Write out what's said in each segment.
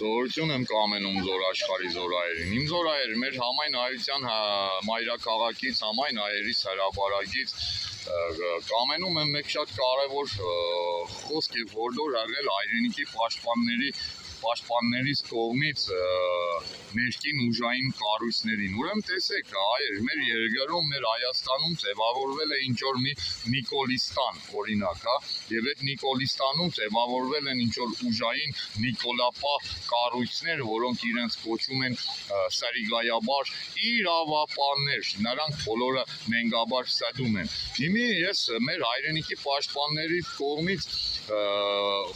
Զորություն եմ կամենում զոր աշխարհի զորայերին։ Իմ զորայեր մեր համայն հայության մայրաքաղաքից, համայն հայերիս հրապարակից կամենում եմ մեկ շատ կարևոր խոսք եւ հորդոր աղել հայրենիքի պաշտպաններից կողմից ներքին ուժային կառույցներին։ Ուրեմն տեսեք, հայեր, մեր երկրում, մեր Հայաստանում ձևավորվել է ինչ որ մի Նիկոլիստան, օրինակ, եւ այդ Նիկոլիստանում ձևավորվել են ինչ որ ուժային նիկոլապահ կառույցներ, որոնք իրենց կոչում են սարիգայաբար իրավապաններ, նրանք բոլորը նենգաբար սադում են։ Հիմի ես մեր հայրենիքի պաշտպանների կողմից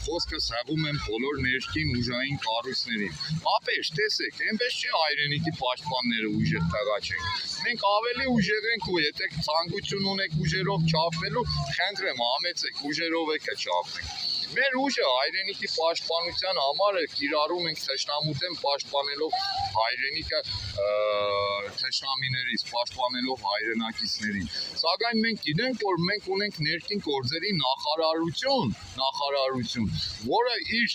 խոսքս հղում եմ բոլոր ներքին ուժային կառույցներին։ Ապեր, տեսեք, այնպես չի հայրենիքի պաշտպանները ուժեղ տղա չենք։ Մենք ավելի ուժեղ ենք ու եթե ցանկություն ունեք ուժերով չափվելու, խնդրեմ, համեցեք, ուժերով եկեք չափվենք։ Մեր ուժը հայրենիքի պաշտպանության համար կիրառում ենք թշնամութեն պաշտպանելով հայրենիքը թշնամիներից, պաշտպանելով հայրենակիցներին։ Սակայն մենք գիտենք, որ մենք ունենք ներքին գործերի նախարարություն, որը իր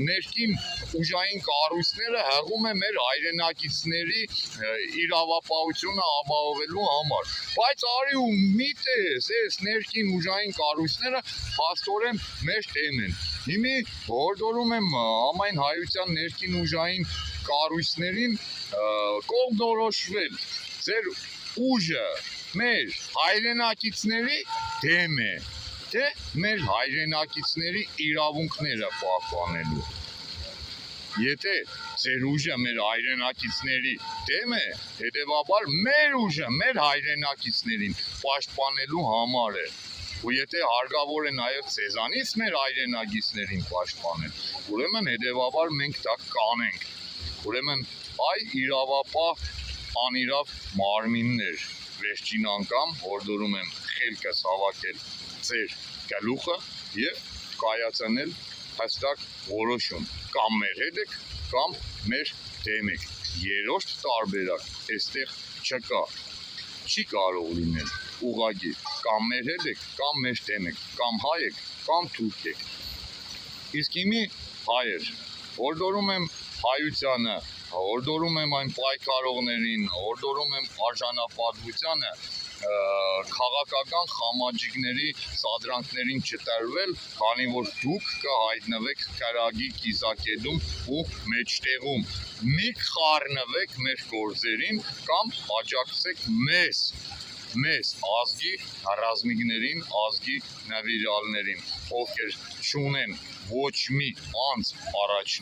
ներքին ուժային կառույցները հղում է մեր հայրենակիցների իրավապահությունը ապահովելու համար։ Բայց արի ու մի տես, այս ներքին ուժային կառույցները փաստորեն մեր դեմ են։ Հիմի հորդորում եմ համայն հայության ներքին ուժային կառույցներին կողմնորոշվել։ Ձեր ուժը մեր հայրենակիցների դեմ է, թե մեր հայրենակիցների իրավունքները պահպանելու։ Եթե ձեր ուժը մեր հայրենակիցների դեմ է, հետևաբար մեր ուժը մեր հայրենակիցներին պաշտպանելու համար է։ Ու եթե հարկավոր է նաև ցեզանից մեր հայրենակիցներին պաշտպանել, ուրեմն հետևաբար մենք դա կանենք։ Ուրեմն այ իրավապահ անիրավ մարմիններ, վերջին անգամ հորդորում եմ խելքս հավաքել ձեր գլուխը եւ կայացնել հստակ որոշում, կամ մեր հետ եք, կամ մեր դեմ եք։ Երրորդ տարբերակ այստեղ չկա, չի կարող լինել, ուղղակի կամ մեր հետ եք, կամ մեր դեմ եք, կամ հայ եք, կամ թուրք եք։ Իսկ հիմի հայեր, հորդորում եմ հայությանը, հորդորում եմ այն պայքարողներին, հորդորում եմ արժանապատվությանը քաղաքական խամաճիկների սադրանքներին չտրվել, քանի որ դուք կհայտնվեք կրագի կիզակետում ու մեջտեղում։ Մի խառնվեք մեր գործերին կամ աջակցեք մեզ ազգի ռազմիկներին, ազգի նվիրալներին, ովքեր չունեն ոչ մի անձ առաջ